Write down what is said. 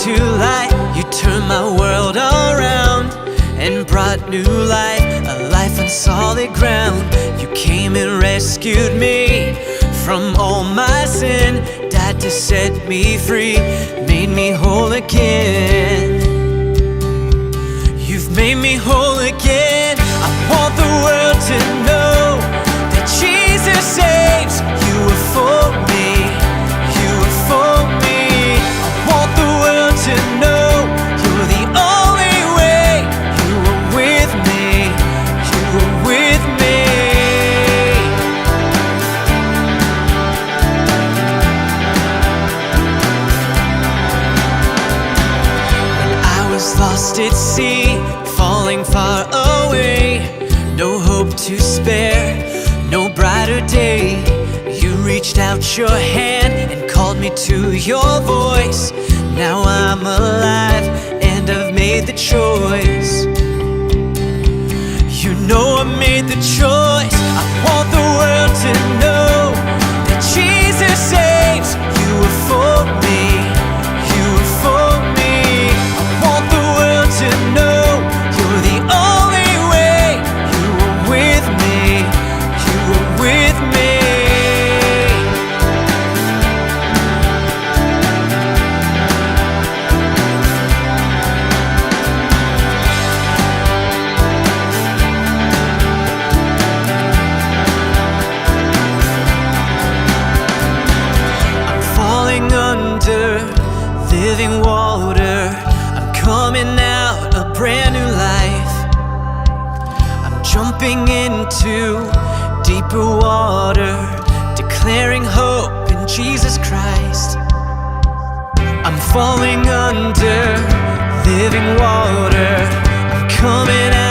to light. You turned my world around and brought new life, a life on solid ground. You came and rescued me from all my sin, died to set me free, made me whole again. You've made me whole again. I want the world to know that Jesus saves. You were for me, you were for me. I want the world to know you're the only way. You were with me, you were with me. When I was lost at sea, falling far away, no hope to spare, no brighter day, you reached out your hand and called me to your voice. Now I'm alive and I've made the choice. You know I made the choice. I want the world to know that Jesus saves. You were for me, you were for me. I want the world to know you're the only way. You were with me, you were with me. I'm falling under living water. I'm coming out a brand new life. I'm jumping into deeper water, declaring hope in Jesus Christ. I'm falling under living water. I'm coming out